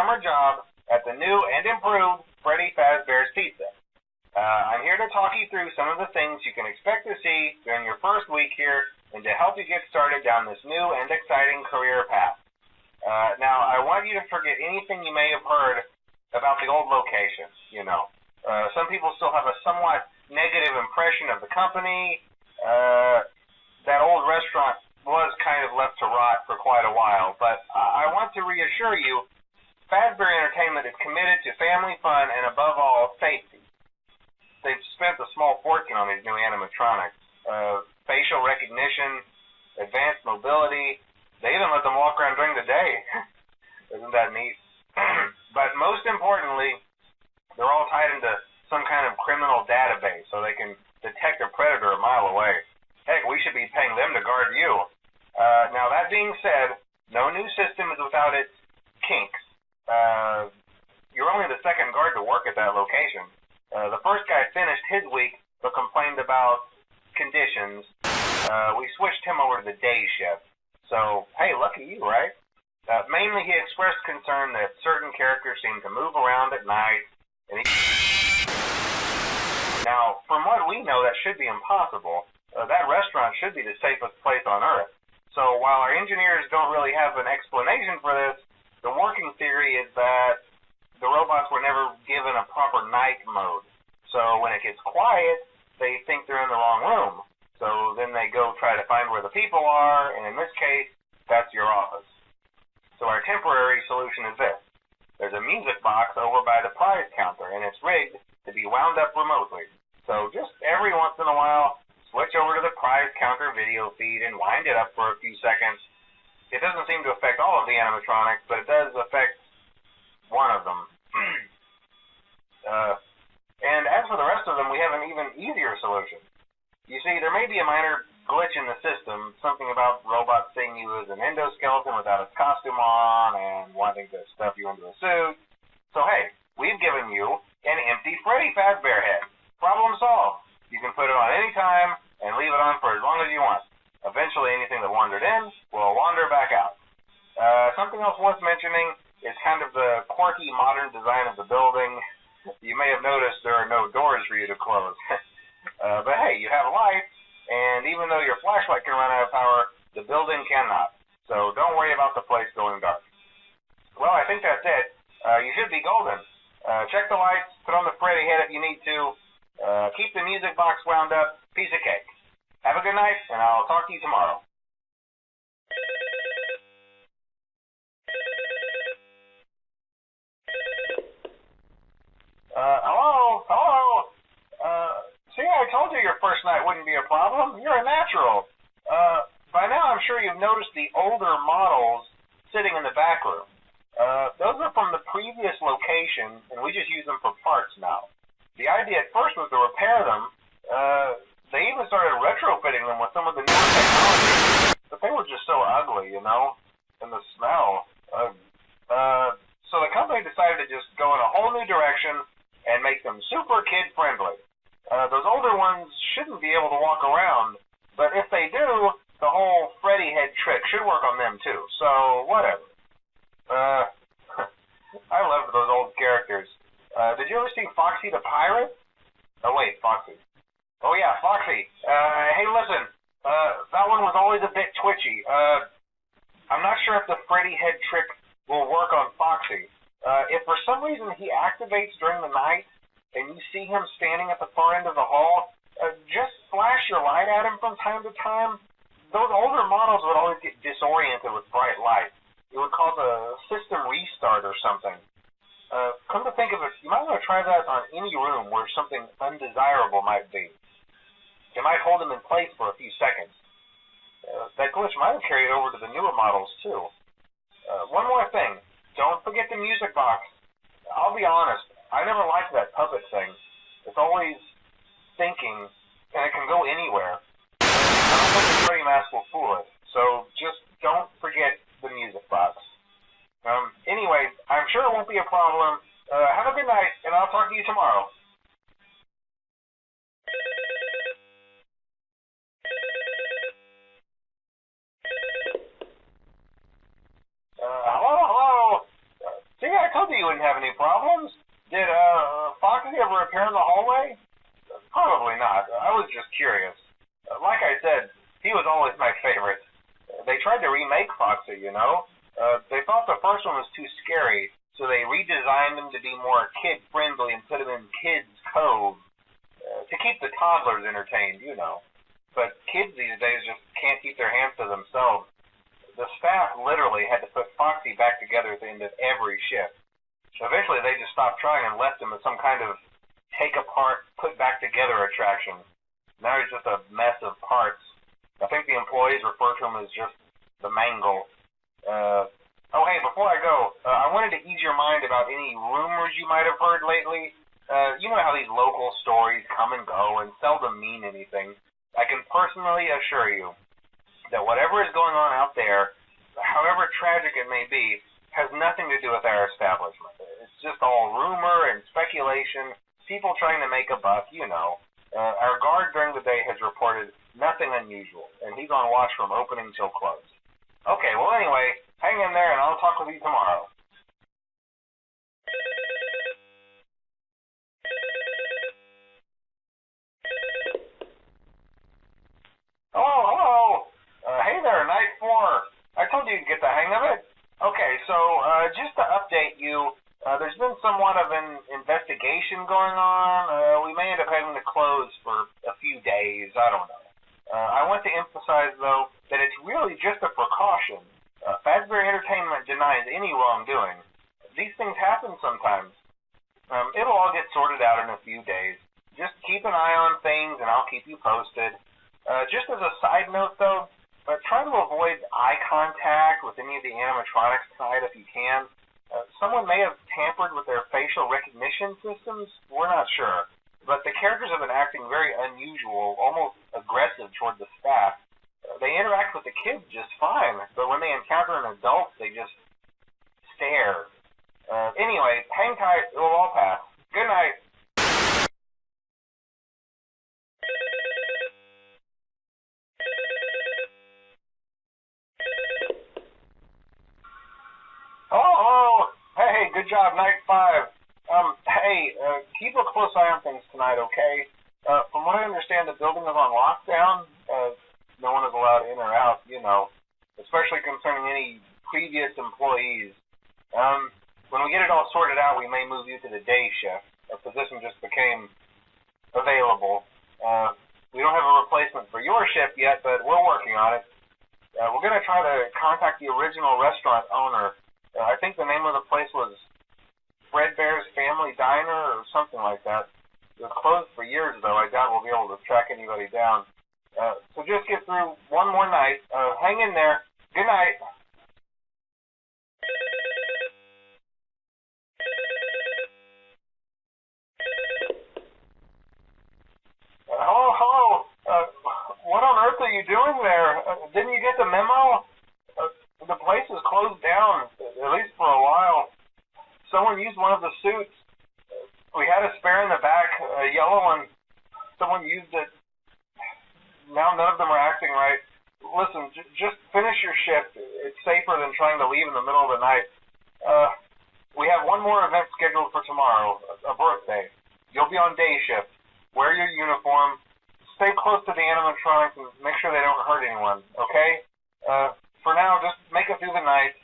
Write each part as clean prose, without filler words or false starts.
summer job at the new and improved Freddy Fazbear's Pizza. I'm here to talk you through some of the things you can expect to see during your first week here and to help you get started down this new and exciting career path. Now, I want you to forget anything you may have heard about the old location. Some people still have a somewhat negative impression of the company. That old restaurant was kind of left to rot for quite a while, but I want to reassure you, Fazbear Entertainment is committed to family fun and, above all, safety. They've spent a small fortune on these new animatronics. Facial recognition, advanced mobility. They even let them walk around during the day. Isn't that neat? But most importantly, they're all tied into some kind of criminal database so they can detect a predator a mile away. Heck, we should be paying them to guard you. Now, that being said, no new system is without its kinks. You're only the second guard to work at that location. The first guy finished his week but complained about conditions. We switched him over to the day shift. So, hey, lucky you, right? Mainly he expressed concern that certain characters seem to move around at night. Now, from what we know, that should be impossible. That restaurant should be the safest place on Earth. So while our engineers don't really have an explanation for this, the working theory is that the robots were never given a proper night mode. So when it gets quiet, they think they're in the wrong room. So then they go try to find where the people are, and in this case, that's your office. So our temporary solution is this. There's a music box over by the prize counter, and it's rigged to be wound up remotely. So just every once in a while, switch over to the prize counter video feed and wind it up for a few seconds. It doesn't seem to affect all of the animatronics, but it does affect one of them. And as for the rest of them, we have an even easier solution. You see, there may be a minor glitch in the system, something about robots seeing you as an endoskeleton without a costume on and wanting to stuff you into a suit. So hey, we've given you an empty Freddy Fazbear head. Problem solved. You can put it on any time and leave it on for as long as you want. Eventually, anything that wandered in will wander back out. Something else worth mentioning is kind of the quirky modern design of the building. You may have noticed there are no doors for you to close. But hey, you have lights, and even though your flashlight can run out of power, the building cannot. So don't worry about the place going dark. Well, I think that's it. You should be golden. Check the lights, put on the Freddy head if you need to. Keep the music box wound up. Piece of cake. Have a good night, and I'll talk to you tomorrow. Hello? See, I told you your first night wouldn't be a problem. You're a natural. By now, I'm sure you've noticed the older models sitting in the back room. Those are from the previous location, and we just use them for parts now. The idea at first was to repair them. They even started retrofitting them with some of the newer technology, but they were just so ugly, and the smell. So the company decided to just go in a whole new direction and make them super kid-friendly. Those older ones shouldn't be able to walk around, but if they do, the whole Freddy head trick should work on them too, so whatever. I loved those old characters. Did you ever see Foxy the Pirate? Oh, wait, Foxy. Oh, yeah, Foxy. Hey, listen, that one was always a bit twitchy. I'm not sure if the Freddy head trick will work on Foxy. If for some reason he activates during the night and you see him standing at the far end of the hall, just flash your light at him from time to time. Those older models would always get disoriented with bright light. It would cause a system restart or something. Come to think of it, you might want to try that on any room where something undesirable might be. It might hold them in place for a few seconds. That glitch might have carried over to the newer models, too. One more thing. Don't forget the music box. I'll be honest, I never liked that puppet thing. It's always thinking, and it can go anywhere. I don't think the Freddy mask will fool it, so just don't forget the music box. Anyway, I'm sure it won't be a problem. Have a good night, and I'll talk to you tomorrow. Hello? See, I told you wouldn't have any problems. Did Foxy ever appear in the hallway? Probably not. I was just curious. Like I said, he was always my favorite. They tried to remake Foxy, you know. They thought the first one was too scary, so they redesigned him to be more kid-friendly and put him in Kids Cove to keep the toddlers entertained, you know. But kids these days just can't keep their hands to themselves. The staff literally had to put Foxy back together at the end of every shift. Eventually, they just stopped trying and left him as some kind of take-apart, put-back-together attraction. Now he's just a mess of parts. I think the employees refer to him as just the mangle. Oh, hey, before I go, I wanted to ease your mind about any rumors you might have heard lately. You know how these local stories come and go and seldom mean anything. I can personally assure you that whatever is going on out there, however tragic it may be, has nothing to do with our establishment. It's just all rumor and speculation, people trying to make a buck, you know. Our guard during the day has reported nothing unusual, and he's on watch from opening till close. Okay, well anyway, hang in there and I'll talk with you tomorrow. Hello. Hey there, Night 4. I told you to get the hang of it. Okay, so just to update you, there's been somewhat of an investigation going on. We may end up having to close for a few days. I don't know. I want to emphasize, though, that it's really just a precaution. Fazbear Entertainment denies any wrongdoing. These things happen sometimes. It'll all get sorted out in a few days. Just keep an eye on things, and I'll keep you posted. Just as a side note, though, try to avoid eye contact with any of the animatronics tonight if you can. Someone may have tampered with their facial recognition systems. We're not sure. But the characters have been acting very unusual, almost aggressive toward the staff. They interact with the kids just fine, but when they encounter an adult, they just stare. Anyway, hang tight. It will all pass. Good night. Hello. Hey, good job, Night 5. Keep a close eye on things tonight, okay? From what I understand, the building is on lockdown. No one is allowed in or out, you know, especially concerning any previous employees. When we get it all sorted out, we may move you to the day shift. A position just became available. We don't have a replacement for your shift yet, but we're working on it. We're going to try to contact the original restaurant owner. I think the name of the place was Fredbear's Family Diner or something like that. It was closed for years, though. I doubt we'll be able to track anybody down. So just get through one more night. Hang in there. Good night. Hello. What on earth are you doing there? Didn't you get the memo? The place is closed down, at least for a while. Someone used one of the suits. We had a spare in the back, a yellow one. Someone used it. Now none of them are acting right. Listen, just finish your shift. It's safer than trying to leave in the middle of the night. We have one more event scheduled for tomorrow, a birthday. You'll be on day shift. Wear your uniform. Stay close to the animatronics and make sure they don't hurt anyone, okay? For now, just make it through the night.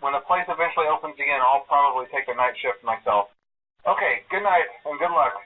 When the place eventually opens again, I'll probably take the night shift myself. Okay, good night and good luck.